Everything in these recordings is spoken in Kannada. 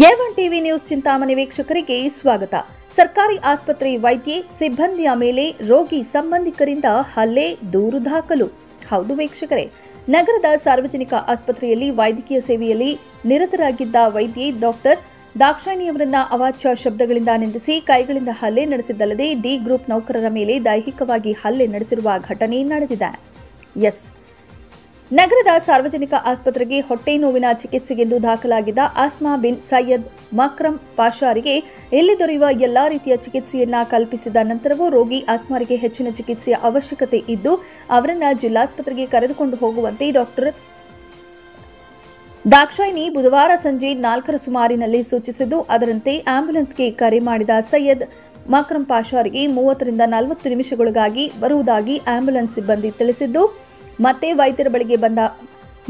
ಎ1 ಟಿವಿ ನ್ಯೂಸ್ ಚಿಂತಾಮಣಿ ವೀಕ್ಷಕರಿಗೆ ಸ್ವಾಗತ. ಸರ್ಕಾರಿ ಆಸ್ಪತ್ರೆ ವೈದ್ಯೆ ಸಿಬ್ಬಂದಿಯ ಮೇಲೆ ರೋಗಿ ಸಂಬಂಧಿಕರಿಂದ ಹಲ್ಲೆ ದೂರು ದಾಖಲು. ಹೌದು ವೀಕ್ಷಕರೇ, ನಗರದ ಸಾರ್ವಜನಿಕ ಆಸ್ಪತ್ರೆಯಲ್ಲಿ ವೈದ್ಯಕೀಯ ಸೇವೆಯಲ್ಲಿ ನಿರತರಾಗಿದ್ದ ವೈದ್ಯೆ ಡಾಕ್ಟರ್ ದಾಕ್ಷಾಯಿಣಿಯವರನ್ನ ಅವಾಚ್ಯ ಶಬ್ದಗಳಿಂದ ನಿಂದಿಸಿ ಕೈಗಳಿಂದ ಹಲ್ಲೆ ನಡೆಸಿದ್ದಲ್ಲದೆ ಡಿ ಗ್ರೂಪ್ ನೌಕರರ ಮೇಲೆ ದೈಹಿಕವಾಗಿ ಹಲ್ಲೆ ನಡೆಸಿರುವ ಘಟನೆ ನಡೆದಿದೆ. ನಗರದ ಸಾರ್ವಜನಿಕ ಆಸ್ಪತ್ರೆಗೆ ಹೊಟ್ಟೆ ನೋವಿನ ಚಿಕಿತ್ಸೆಗೆಂದು ದಾಖಲಾಗಿದ್ದ ಆಸ್ಮಾ ಬಿನ್ ಸೈಯದ್ ಮಕ್ರಮ್ ಪಾಷಾರಿಗೆ ಇಲ್ಲಿ ದೊರೆಯುವ ಎಲ್ಲಾ ರೀತಿಯ ಚಿಕಿತ್ಸೆಯನ್ನ ಕಲ್ಪಿಸಿದ ನಂತರವೂ ರೋಗಿ ಆಸ್ಮಾರಿಗೆ ಹೆಚ್ಚಿನ ಚಿಕಿತ್ಸೆಯ ಅವಶ್ಯಕತೆ ಇದ್ದು ಅವರನ್ನ ಜಿಲ್ಲಾಸ್ಪತ್ರೆಗೆ ಕರೆದುಕೊಂಡು ಹೋಗುವಂತೆ ಡಾಕ್ಟರ್ ದಾಕ್ಷಾಯಿಣಿ ಬುಧವಾರ ಸಂಜೆ 4 ಸುಮಾರಿನಲ್ಲಿ ಸೂಚಿಸಿದ್ದು, ಅದರಂತೆ ಆಂಬ್ಯುಲೆನ್ಸ್ಗೆ ಕರೆ ಮಾಡಿದ ಸೈಯದ್ ಮಕ್ರಮ್ ಪಾಷಾರಿಗೆ 30 ರಿಂದ 40 ನಿಮಿಷಗಳಿಗಾಗಿ ಬರುವುದಾಗಿ ಆಂಬ್ಯುಲೆನ್ಸ್ ಸಿಬ್ಬಂದಿ ತಿಳಿಸಿದ್ದು, ಮತ್ತೆ ವೈದ್ಯರ ಬಳಿಗೆ ಬಂದ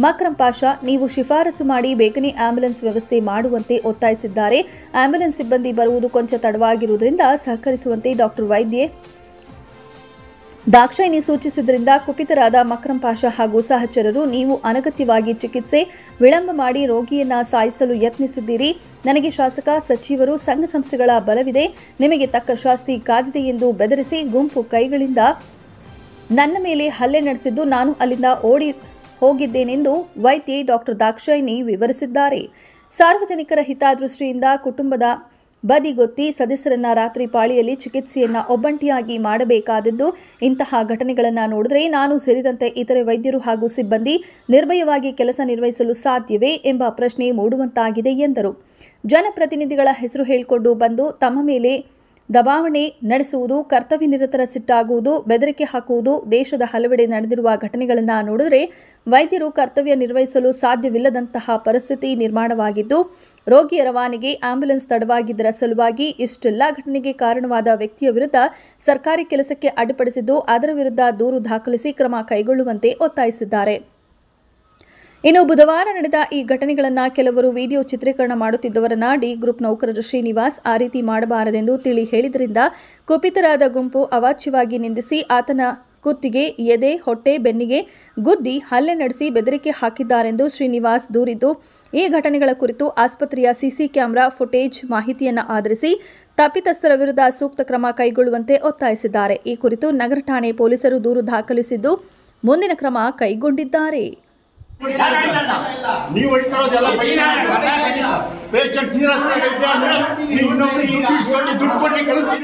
ಮಕ್ರಮ್ ಪಾಷಾ ನೀವು ಶಿಫಾರಸು ಮಾಡಿ ಬೇಗನೆ ಆಂಬ್ಯುಲೆನ್ಸ್ ವ್ಯವಸ್ಥೆ ಮಾಡುವಂತೆ ಒತ್ತಾಯಿಸಿದ್ದಾರೆ. ಆಂಬ್ಯುಲೆನ್ಸ್ ಸಿಬ್ಬಂದಿ ಬರುವುದು ಕೊಂಚ ತಡವಾಗಿರುವುದರಿಂದ ಸಹಕರಿಸುವಂತೆ ಡಾಕ್ಟರ್ ವೈದ್ಯೆ ದಾಕ್ಷಾಯಿಣಿ ಸೂಚಿಸಿದ್ದರಿಂದ ಕುಪಿತರಾದ ಮಕ್ರಮ್ ಪಾಷಾ ಹಾಗೂ ಸಹಚರರು ನೀವು ಅನಗತ್ಯವಾಗಿ ಚಿಕಿತ್ಸೆ ವಿಳಂಬ ಮಾಡಿ ರೋಗಿಯನ್ನ ಸಾಯಿಸಲು ಯತ್ನಿಸಿದ್ದೀರಿ. ನನಗೆ ಶಾಸಕ, ಸಚಿವರು, ಸಂಘ ಸಂಸ್ಥೆಗಳ ಬಲವಿದೆ, ನಿಮಗೆ ತಕ್ಕ ಶಾಸ್ತಿ ಕಾದಿದೆ ಎಂದು ಬೆದರಿಸಿ ಗುಂಪು ಕೈಗಳಿಂದ ನನ್ನ ಮೇಲೆ ಹಲ್ಲೆ ನಡೆಸಿದ್ದು ನಾನು ಅಲ್ಲಿಂದ ಓಡಿ ಹೋಗಿದ್ದೇನೆಂದು ವೈದ್ಯೆ ಡಾಕ್ಟರ್ ದಾಕ್ಷಾಯಿಣಿ ವಿವರಿಸಿದ್ದಾರೆ. ಸಾರ್ವಜನಿಕರ ಹಿತದೃಷ್ಟಿಯಿಂದ ಕುಟುಂಬದ ಬದಿಗೊತ್ತಿ ಸದಸ್ಯರನ್ನ ರಾತ್ರಿ ಪಾಳಿಯಲ್ಲಿ ಚಿಕಿತ್ಸೆಯನ್ನ ಒಬ್ಬಂಟಿಯಾಗಿ ಮಾಡಬೇಕಾದದ್ದು. ಇಂತಹ ಘಟನೆಗಳನ್ನು ನೋಡಿದರೆ ನಾನು ಸೇರಿದಂತೆ ಇತರೆ ವೈದ್ಯರು ಹಾಗೂ ಸಿಬ್ಬಂದಿ ನಿರ್ಭಯವಾಗಿ ಕೆಲಸ ನಿರ್ವಹಿಸಲು ಸಾಧ್ಯವೇ ಎಂಬ ಪ್ರಶ್ನೆ ಮೂಡುವಂತಾಗಿದೆ ಎಂದರು. ಜನಪ್ರತಿನಿಧಿಗಳ ಹೆಸರು ಹೇಳಿಕೊಂಡು ಬಂದು ತಮ್ಮ ಮೇಲೆ ದಬಾವಣೆ ನಡೆಸುವುದು, ಕರ್ತವ್ಯ ನಿರತರ ಸಿಟ್ಟಾಗುವುದು, ಬೆದರಿಕೆ ಹಾಕುವುದು, ದೇಶದ ಹಲವೆಡೆ ನಡೆದಿರುವ ಘಟನೆಗಳನ್ನು ನೋಡಿದರೆ ವೈದ್ಯರು ಕರ್ತವ್ಯ ನಿರ್ವಹಿಸಲು ಸಾಧ್ಯವಿಲ್ಲದಂತಹ ಪರಿಸ್ಥಿತಿ ನಿರ್ಮಾಣವಾಗಿದ್ದು, ರೋಗಿಯ ರವಾನೆಗೆ ಆಂಬ್ಯುಲೆನ್ಸ್ ತಡವಾಗಿದ್ದರ ಸಲುವಾಗಿ ಇಷ್ಟೆಲ್ಲ ಘಟನೆಗೆ ಕಾರಣವಾದ ವ್ಯಕ್ತಿಯ ವಿರುದ್ಧ ಸರ್ಕಾರಿ ಕೆಲಸಕ್ಕೆ ಅಡ್ಡಿಪಡಿಸಿದ್ದು ಅದರ ವಿರುದ್ಧ ದೂರು ದಾಖಲಿಸಿ ಕ್ರಮ ಕೈಗೊಳ್ಳುವಂತೆ ಒತ್ತಾಯಿಸಿದ್ದಾರೆ. ಇನ್ನು ಬುಧವಾರ ನಡೆದ ಈ ಘಟನೆಗಳನ್ನು ಕೆಲವರು ವಿಡಿಯೋ ಚಿತ್ರೀಕರಣ ಮಾಡುತ್ತಿದ್ದವರನ್ನ ಡಿ ಗ್ರೂಪ್ ನೌಕರರು ಶ್ರೀನಿವಾಸ್ ಆ ರೀತಿ ಮಾಡಬಾರದೆಂದು ತಿಳಿ ಹೇಳಿದ್ದರಿಂದ ಕುಪಿತರಾದ ಗುಂಪು ಅವಾಚ್ಯವಾಗಿ ನಿಂದಿಸಿ ಆತನ ಕುತ್ತಿಗೆ, ಎದೆ, ಹೊಟ್ಟೆ, ಬೆನ್ನಿಗೆ ಗುದ್ದಿ ಹಲ್ಲೆ ನಡೆಸಿ ಬೆದರಿಕೆ ಹಾಕಿದ್ದಾರೆಂದು ಶ್ರೀನಿವಾಸ್ ದೂರಿದ್ದು, ಈ ಘಟನೆಗಳ ಕುರಿತು ಆಸ್ಪತ್ರೆಯ ಸಿಸಿ ಕ್ಯಾಮೆರಾ ಫುಟೇಜ್ ಮಾಹಿತಿಯನ್ನು ಆಧರಿಸಿ ತಪ್ಪಿತಸ್ಥರ ವಿರುದ್ಧ ಸೂಕ್ತ ಕ್ರಮ ಕೈಗೊಳ್ಳುವಂತೆ ಒತ್ತಾಯಿಸಿದ್ದಾರೆ. ಈ ಕುರಿತು ನಗರ ಠಾಣೆ ಪೊಲೀಸರು ದೂರು ದಾಖಲಿಸಿದ್ದು ಮುಂದಿನ ಕ್ರಮ ಕೈಗೊಂಡಿದ್ದಾರೆ. ನೀವು ಪೇಷಂಟ್ ದುಡ್ಡು ಕೊಟ್ಟು ಕಳಿಸ್ತೀವಿ.